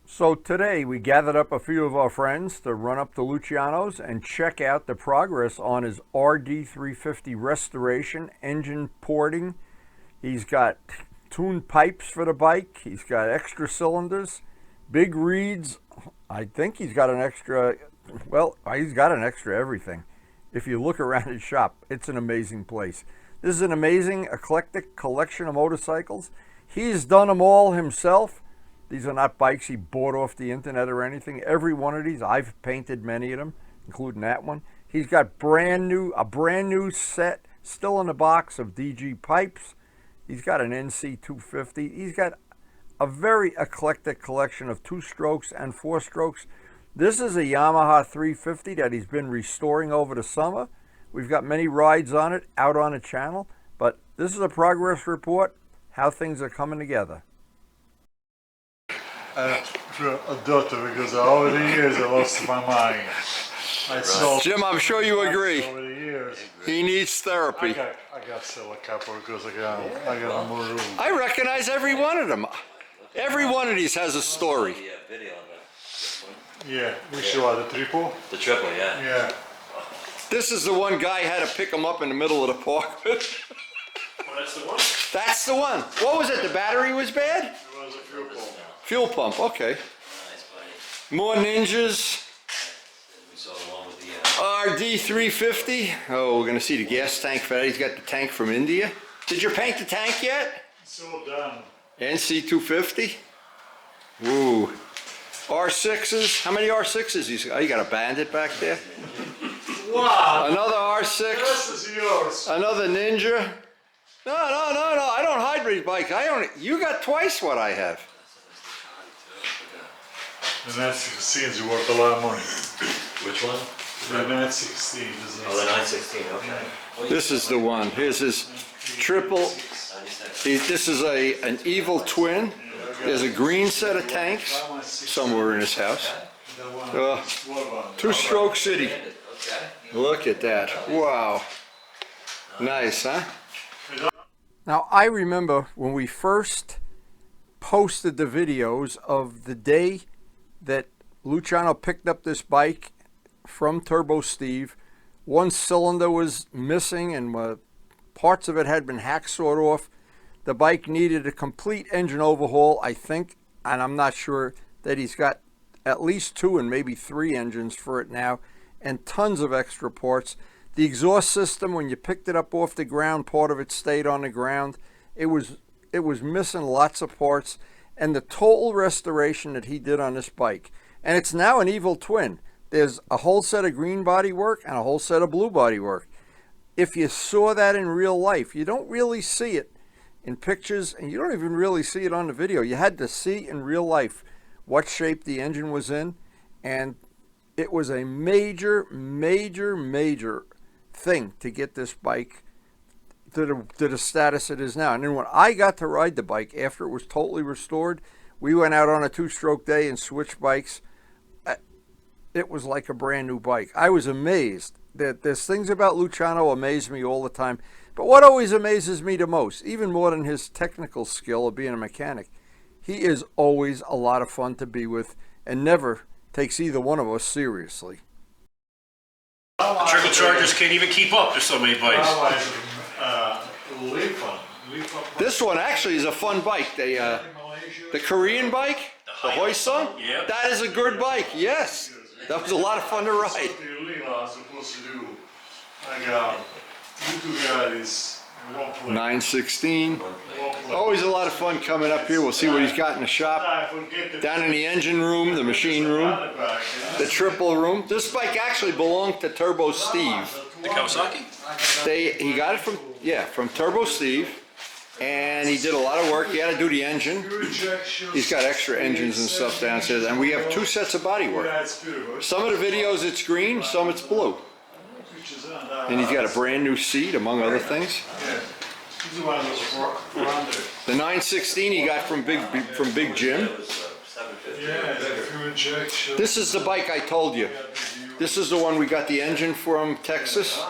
So today we gathered up a few of our friends to run up to Luciano's and check out the progress on his Rd350 restoration, engine porting. He's got tuned pipes for the bike. He's got extra cylinders, big reeds. I think he's got an extra, well, he's got an extra everything. If you look around his shop, it's an amazing place. This is an amazing eclectic collection of motorcycles. He's done them all himself. These are not bikes he bought off the internet or anything. Every one of these, I've painted many of them, including that one. He's got a brand new set, still in the box, of DG pipes. He's got an NC250. He's got a very eclectic collection of 2-strokes and 4-strokes. This is a Yamaha 350 that he's been restoring over the summer. We've got many rides on it out on the channel, but this is a progress report, how things are coming together. For a daughter, because over the years I lost my mind. Jim, I'm sure you agree. Over the years. He needs therapy. I got still a couple because I got more room. I recognize every one of them. Every one of these has a story. Yeah, we show the triple. The triple, yeah. Yeah. This is the one guy had to pick him up in the middle of the park with. Oh, that's the one? That's the one. What was it? The battery was bad? It was a fuel pump. Fuel pump, okay. Nice, buddy. More ninjas. We saw the one with the... Rd350. Oh, we're going to see the gas tank for that. He's got the tank from India. Did you paint the tank yet? It's all done. NC250. Woo. R6s. How many R6s you got? Oh, you got a Bandit back there. Wow! Another R6. This is yours. Another Ninja. No. I don't hybrid bikes. You got twice what I have. The 916 is worth a lot of money. Which one? The 916 is Oh, the 916, okay. This is the one. Here's his triple. This is an evil twin. There's a green set of tanks somewhere in his house. 2-stroke city. Look at that. Wow. Nice, huh? Now, I remember when we first posted the videos of the day that Luciano picked up this bike from Turbo Steve. One cylinder was missing and parts of it had been hacksawed off. The bike needed a complete engine overhaul, I think, and I'm not sure that he's got at least 2 and maybe 3 engines for it now, and tons of extra parts. The exhaust system, when you picked it up off the ground, part of it stayed on the ground. It was missing lots of parts, and the total restoration that he did on this bike. And it's now an evil twin. There's a whole set of green body work and a whole set of blue body work. If you saw that in real life, you don't really see it in pictures, and you don't even really see it on the video. You had to see in real life what shape the engine was in, and it was a major thing to get this bike to the status it is now. And then when I got to ride the bike after it was totally restored, we went out on a 2-stroke day and switched bikes. It was like a brand new bike. I was amazed. There's things about Luciano amaze me all the time. But what always amazes me the most, even more than his technical skill of being a mechanic, he is always a lot of fun to be with and never takes either one of us seriously. The trickle chargers can't even keep up. There's so many bikes. This one actually is a fun bike. The Korean bike, the Hoysung, Yep. that is a good bike, yes. That was a lot of fun to ride. 916. Always a lot of fun coming up here. We'll see what he's got in the shop. Down in the engine room, the machine room, the triple room. This bike actually belonged to Turbo Steve. The Kawasaki? He got it from Turbo Steve, and he did a lot of work. He had to do the engine. He's got extra engines and stuff downstairs, and we have 2 sets of body work. Some of the videos it's green, some it's blue. And he's got a brand new seat, among other things. The 916 he got from Big Jim. This is the bike I told you. This is the one we got the engine from Texas.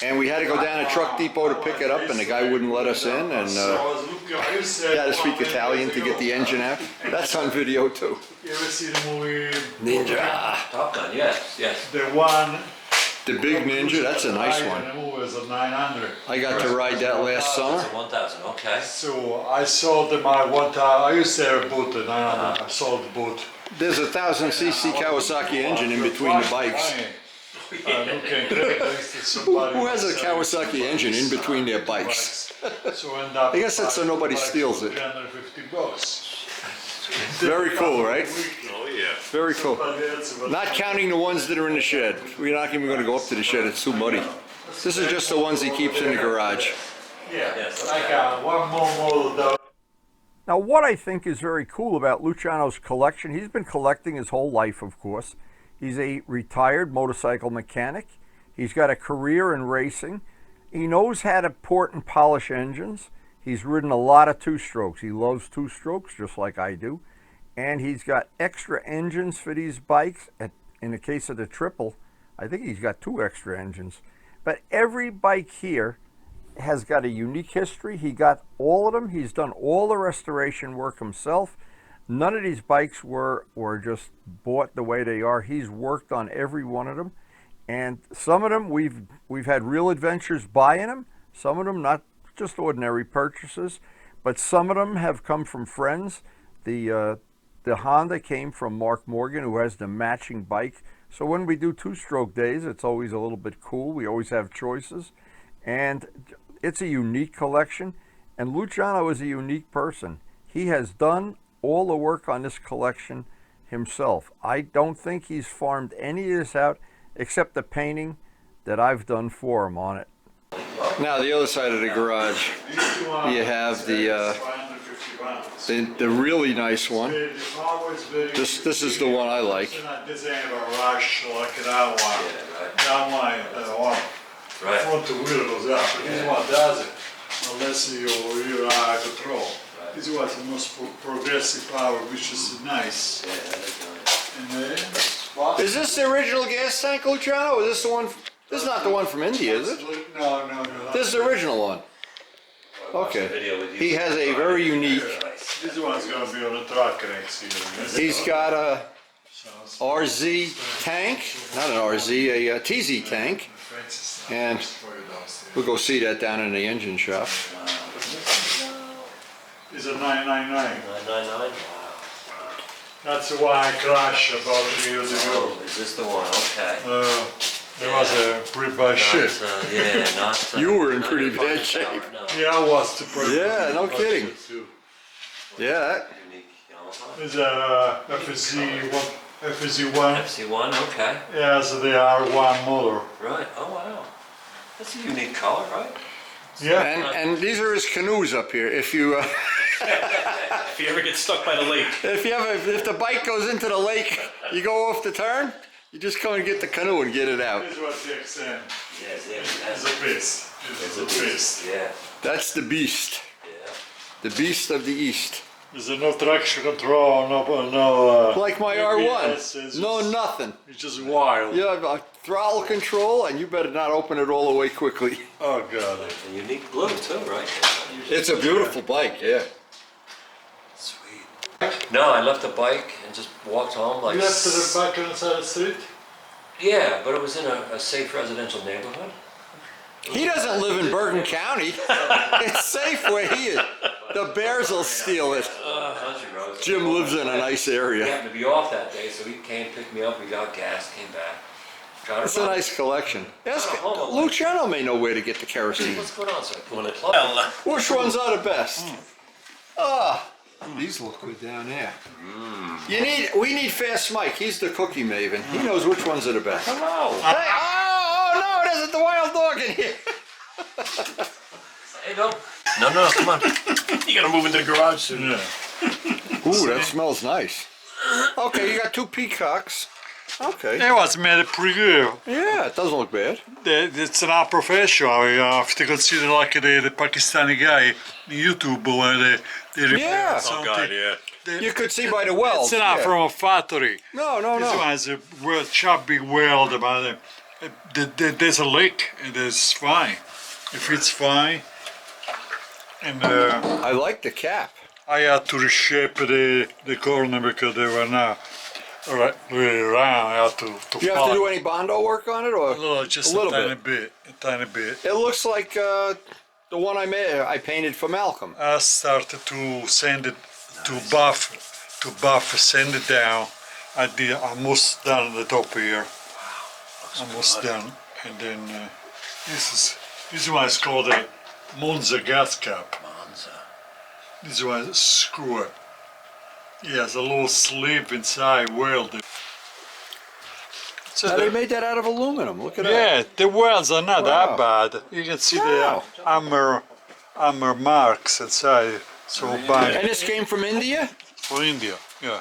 and we had to go down to Truck Depot to pick it up, and the guy wouldn't let us in, and he had to speak Italian to get the engine out. That's on video too. You ever see the movie Ninja. Top Gun, yes, yes. The one. The big Ninja, that's a nice one. The movie was a 900. I got to ride that last summer. That's a 1000, okay. So I sold my 1000. I used to have a boot, the 900. I sold the boot. There's a 1000cc Kawasaki engine in between the bikes. Who has a Kawasaki engine in between their bikes? I guess that's so nobody steals it. $350. Very cool, right? Oh yeah. Very cool. Not counting the ones that are in the shed. We're not even going to go up to the shed, it's too muddy. This is just the ones he keeps in the garage. Yeah, I got one more model down. Now, what I think is very cool about Luciano's collection, he's been collecting his whole life, of course. He's a retired motorcycle mechanic. He's got a career in racing. He knows how to port and polish engines. He's ridden a lot of two-strokes. He loves two-strokes, just like I do. And he's got extra engines for these bikes. In the case of the triple, I think he's got 2 extra engines. But every bike here has got a unique history. He got all of them. He's done all the restoration work himself. None of these bikes were just bought the way they are. He's worked on every one of them. And some of them we've had real adventures buying them. Some of them not just ordinary purchases, but some of them have come from friends. The Honda came from Mark Morgan, who has the matching bike. So when we do two-stroke days, it's always a little bit cool. We always have choices. And it's a unique collection. And Luciano is a unique person. He has done all the work on this collection himself. I don't think he's farmed any of this out except the painting that I've done for him on it. Now the other side of the garage, you have the really nice one. This is the one I like. This ain't a rush like that one. That one, Right. front wheel goes up. But this one doesn't, unless you're out of control. This is what's the most progressive power, which is nice. Yeah, that's nice. And then, Is this the original gas tank, Luciano? Or is this the one? This is not the one from India, is it? No. This is the original one. Okay. He has a very unique. This one's gonna be on the truck next year. He's got a RZ tank, not an RZ, a TZ tank, and we'll go see that down in the engine shop. It's a 999. 999? Wow. That's the one I crashed about 3 years ago. Oh, is this the one? Okay. There was a pretty bad shit. Yeah, not. You were in pretty not bad your shape. power, no. Yeah, I was too pretty. Yeah, no kidding. Yeah, that, Unique Yamaha. It's a FZ1. FC1, okay. Yeah, so they are one motor. Right. Oh wow. That's a unique color, right? Yeah. and these are his canoes up here. If you If you ever get stuck by the lake. if the bike goes into the lake, you go off the turn. You just come and get the canoe and get it out. This is what the XM. Yes, It's a beast. It's a beast. Yeah. That's the beast. Yeah. The beast of the east. There's no traction control, no. Like my ABS, R1. No, nothing. It's just wild. You have a throttle control, and you better not open it all the way quickly. Oh god. A unique blue too, right? It's a beautiful bike, yeah. Sweet. No, I left the bike and just walked home like. You left to the back on the side of the street? Yeah, but it was in a safe residential neighborhood. He doesn't live in Bergen County. It's safe where he is. The bears will steal it. Country roads. Jim lives in a nice He area. happened to be off that day, so he came, picked me up, we got gas, came back. Got It's a nice collection. Ask, Luciano may know where to get the kerosene. What's going on, sir? Pull it plug. Which ones are the best? These look good down there. We need Fast Mike. He's the cookie maven. He knows which ones are the best. Hello. Hey, oh no, it isn't the wild dog in here. Hey, no. No, come on. You gotta move into the garage soon. Yeah. Ooh, that smells nice. Okay, you got 2 peacocks. Okay. It was made pretty good. Yeah, it doesn't look bad. It's not professional. You have to consider like the Pakistani guy in YouTube where they repair Yeah. something. Oh God, yeah. You could see by the welds. It's not yeah. from a factory. No. This one is a chubby weld about it. There's a leak and it's fine. If it's fine, and I like the cap. I had to reshape the corner because they were not really round. I had to You have to do any Bondo work on it, or just a little tiny bit? a tiny bit. It looks like the one I painted for Malcolm. I started to sand it, sand it down. I did almost done the top here. Almost done, and then this one is called a Monza gas cap. Monza. This one is screw it. It has a little sleeve inside welded. Now they made that out of aluminum. Look at that. Yeah, the welds are not Wow. that bad. You can see Wow. the hammer marks inside. So by And this came from India? for India, yeah.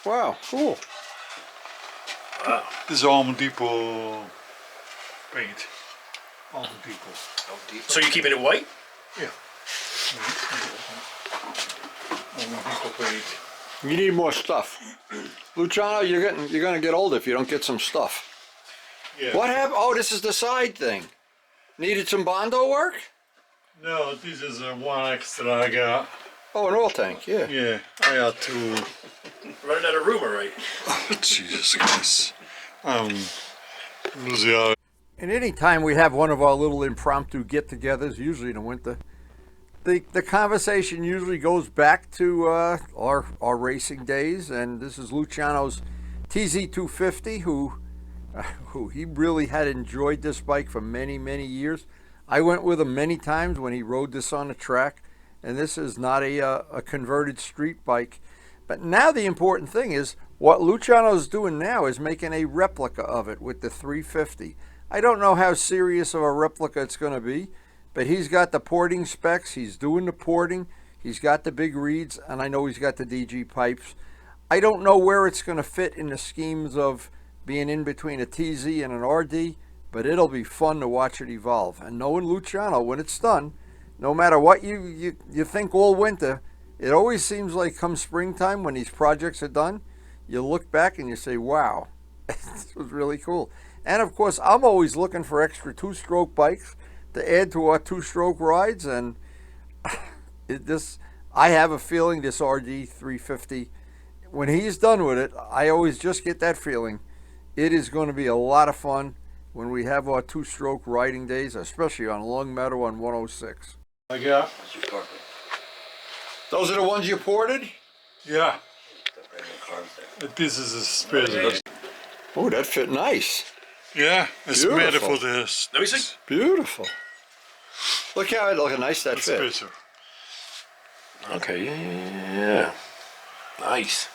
Wow, cool. This is Home Depot paint. Home Depot. So you keeping it white? Yeah. Home Depot paint. You need more stuff. Luciano, you're gonna get old if you don't get some stuff. Yeah. What happened? Oh, this is the side thing. Needed some Bondo work? No, this is one extra I got. Oh, an oil tank, yeah. Yeah, I had to. Running out of room, all right. Jesus Christ. Losing. And any time we have one of our little impromptu get-togethers, usually in the winter, the conversation usually goes back to our racing days, and this is Luciano's TZ250, who he really had enjoyed this bike for many, many years. I went with him many times when he rode this on the track, and this is not a converted street bike. But now the important thing is, what Luciano's doing now is making a replica of it with the 350. I don't know how serious of a replica it's going to be, but he's got the porting specs, he's doing the porting, he's got the big reeds, and I know he's got the DG pipes. I don't know where it's going to fit in the schemes of being in between a TZ and an RD, but it'll be fun to watch it evolve. And knowing Luciano, when it's done, no matter what you think all winter, it always seems like come springtime when these projects are done, you look back and you say, wow, this was really cool. And of course, I'm always looking for extra two-stroke bikes to add to our two-stroke rides, and I have a feeling this Rd350, when he's done with it, I always just get that feeling. It is going to be a lot of fun when we have our two-stroke riding days, especially on Long Meadow on 106. I got. Those are the ones you ported? Yeah. This is a space. Oh, that fit nice. Yeah, it's Beautiful. made for this. Let me see. Beautiful. Look how nice that fit. Spacer. Okay, yeah. Nice.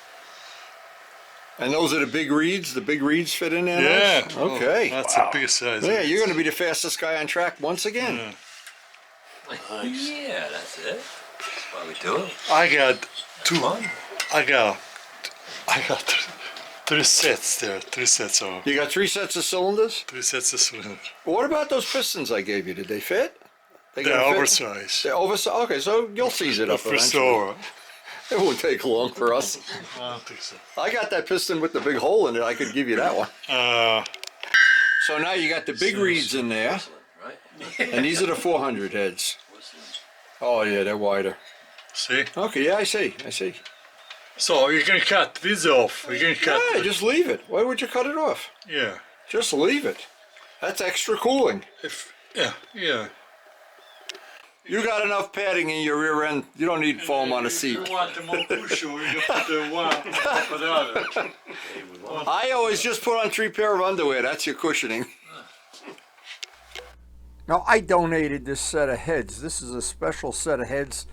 And those are the big reeds? The big reeds fit in there? Yeah. Nice? Okay. That's Wow. a big size. Yeah, you're going to be the fastest guy on track once again. Yeah. Nice. Yeah, that's it. That's why we do it. I got two. Fun. I got three sets there. Three sets of. You got 3 sets of cylinders? 3 sets of cylinder. What about those pistons I gave you? Did they fit? They're gonna fit? oversized. They're oversized? Okay, so you'll seize it up For eventually. sure. It won't take long for us. I don't think so. I got that piston with the big hole in it. I could give you that one. So now you got the big reeds in there. Right? And these are the 400 heads. Oh yeah, they're wider. See? Okay, yeah, I see. So you can cut this off. You can cut. Yeah, just leave it. Why would you cut it off? Yeah. Just leave it. That's extra cooling. Yeah. You got enough padding in your rear end. You don't need foam on the seat. If you want the more cushion, you can put the one on top of the other. I always just put on 3 pair of underwear. That's your cushioning. Now, I donated this set of heads. This is a special set of heads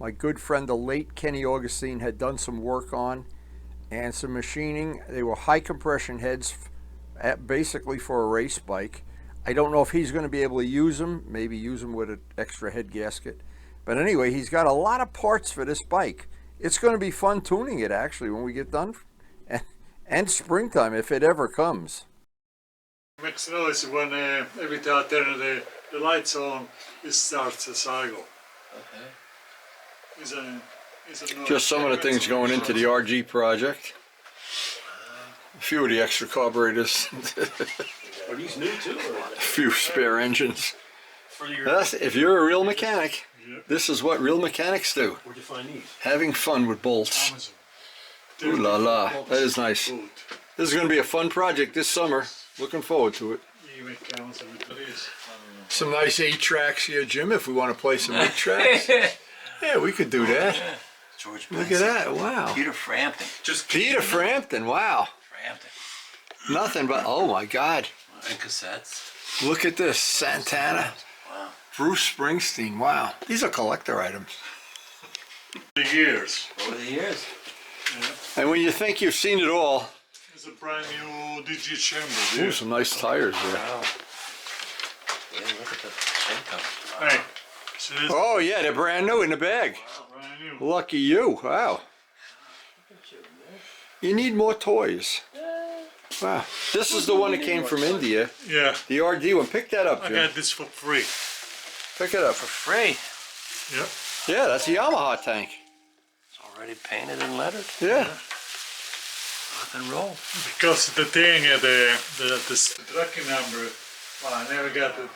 my good friend, the late Kenny Augustine, had done some work on and some machining. They were high compression heads, basically for a race bike. I don't know if he's going to be able to use them, maybe use them with an extra head gasket. But anyway, he's got a lot of parts for this bike. It's going to be fun tuning it, actually, when we get done. And springtime, if it ever comes. Makes noise when every time I turn the lights on, it starts a cycle. Okay. It's a noise. Just some of the things going into the RG project. A few of the extra carburetors. Are these new too? Or A few spare engines. for your, If you're a real mechanic, this is what real mechanics do. where'd you find these? Having fun with bolts. Amazon. Ooh la la, that is nice. Good. This is going to be a fun project this summer. Looking forward to it. You make Amazon with this. Some nice 8 tracks here, Jim, if we want to play some 8 tracks. Yeah, we could do that. George Look at that, wow. Peter Frampton. Just Peter Frampton, wow. Frampton. Nothing but, oh my God. And cassettes. Look at this, Santana. Wow. Bruce Springsteen, wow. These are collector items. The years. Over the years. And when you think you've seen it all, It's a brand new DG chamber ooh, there. some nice tires there. Wow. Yeah, look at the income. Hey, so this Oh yeah, they're brand new in the bag. brand new. Lucky you, wow. You need more toys. Wow. This is the one that came from India, Yeah, the RD one. Pick that up, I Jim. got this for free. Pick it up. Free. Yeah. Yeah, that's a Yamaha tank. It's already painted and lettered. Yeah. Rock and roll. Because the thing, the tracking number, well, I never got the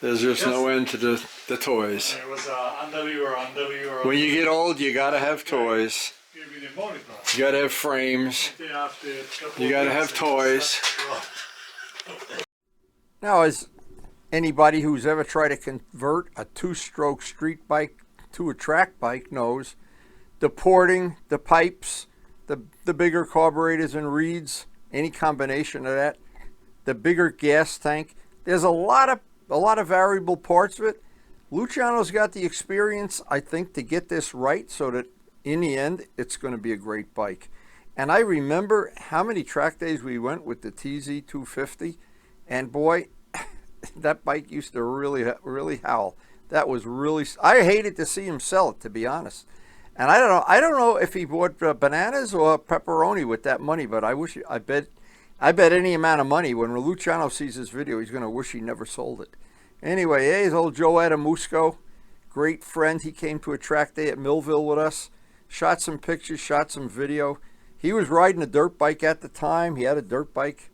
There's just no end to the toys. it was unbelievable. When you get old, you gotta have toys. Give me the monitor. You gotta have frames. Then after a couple You of gotta weeks, have it toys. started Now, as anybody who's ever tried to convert a 2-stroke street bike to a track bike knows, the porting, the pipes, the bigger carburetors and reeds, any combination of that, the bigger gas tank, there's a lot of variable parts of it. Luciano's got the experience, I think, to get this right so that in the end, it's going to be a great bike. And I remember how many track days we went with the TZ250, and boy, that bike used to really howl. That was really, I hated to see him sell it, to be honest. And I don't know if he bought bananas or pepperoni with that money, but I bet any amount of money when Luciano sees this video, he's going to wish he never sold it. Anyway, here's old Joe Adamusco, great friend. He came to a track day at Millville with us, shot some pictures, shot some video. He was riding a dirt bike at the time. He had a dirt bike,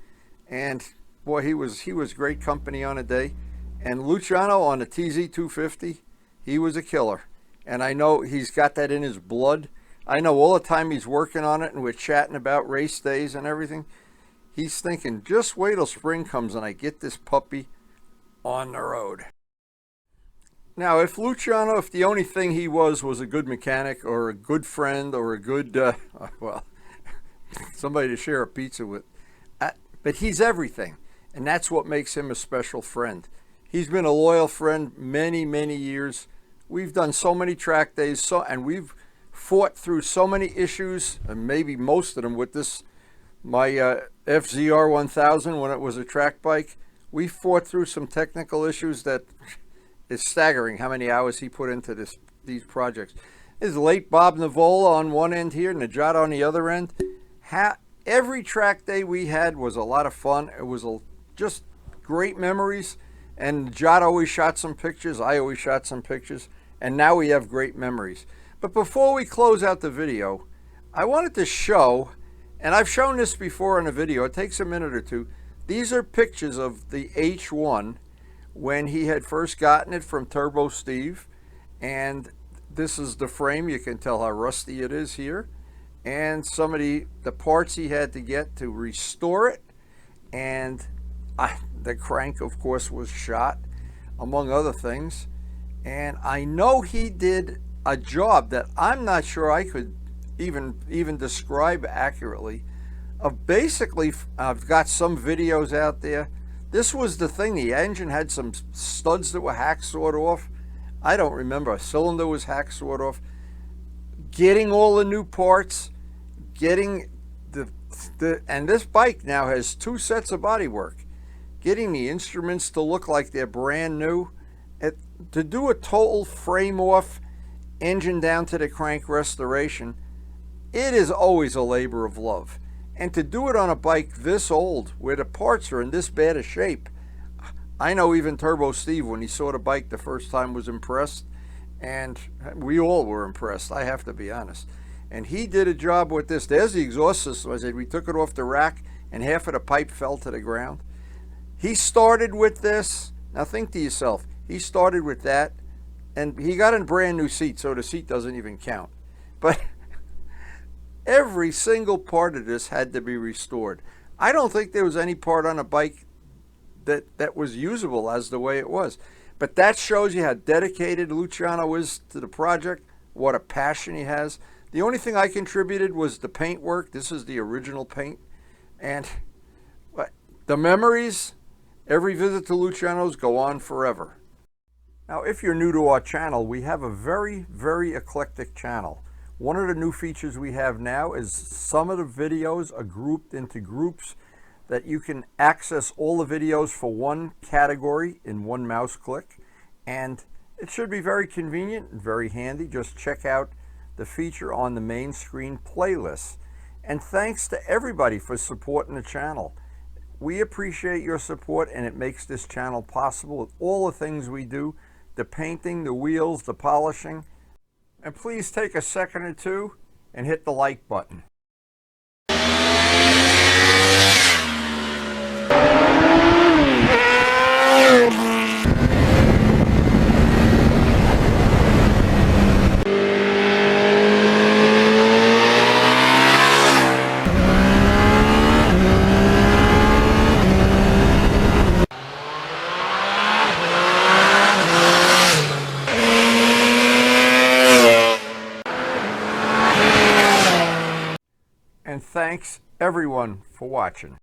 and boy, he was great company on a day. And Luciano on the TZ250, he was a killer. And I know he's got that in his blood. I know all the time he's working on it, and we're chatting about race days and everything. He's thinking, just wait till spring comes and I get this puppy on the road. Now, if Luciano, if the only thing he was a good mechanic or a good friend or a good, well, somebody to share a pizza with, but he's everything. And that's what makes him a special friend. He's been a loyal friend many, many years. We've done so many track days, and we've fought through so many issues, and maybe most of them with this, my FZR 1000 when it was a track bike. We fought through some technical issues that is staggering how many hours he put into these projects. There's late Bob Navola on one end here, Najat on the other end. Every track day we had was a lot of fun. It was just great memories. And Jot always shot some pictures. I always shot some pictures. And now we have great memories. But before we close out the video, I wanted to show, and I've shown this before in a video, it takes a minute or two. These are pictures of the H1 when he had first gotten it from Turbo Steve. And this is the frame. You can tell how rusty it is here. And some of the parts he had to get to restore it. And the crank, of course, was shot, among other things. And I know he did a job that I'm not sure I could even describe accurately. Of basically, I've got some videos out there. This was the thing. The engine had some studs that were hacksawed off. I don't remember. A cylinder was hacksawed off. Getting all the new parts, getting and this bike now has 2 sets of bodywork. Getting the instruments to look like they're brand new. To do a total frame off, engine down to the crank restoration, it is always a labor of love. And to do it on a bike this old, where the parts are in this bad a shape, I know even Turbo Steve, when he saw the bike the first time, was impressed. And we all were impressed, I have to be honest. And he did a job with this. There's the exhaust system. I said, we took it off the rack, and half of the pipe fell to the ground. He started with this. Now think to yourself, he started with that, and he got a brand new seat, so the seat doesn't even count. But every single part of this had to be restored. I don't think there was any part on a bike that was usable as the way it was. But that shows you how dedicated Luciano is to the project, what a passion he has. The only thing I contributed was the paint work. This is the original paint. And the memories, every visit to Luciano's go on forever. Now, if you're new to our channel, we have a very, very eclectic channel. One of the new features we have now is some of the videos are grouped into groups that you can access all the videos for one category in one mouse click. And it should be very convenient and very handy. Just check out the feature on the main screen playlist. And thanks to everybody for supporting the channel. We appreciate your support, and it makes this channel possible with all the things we do, the painting, the wheels, the polishing. And please take a second or two and hit the like button. And thanks everyone for watching.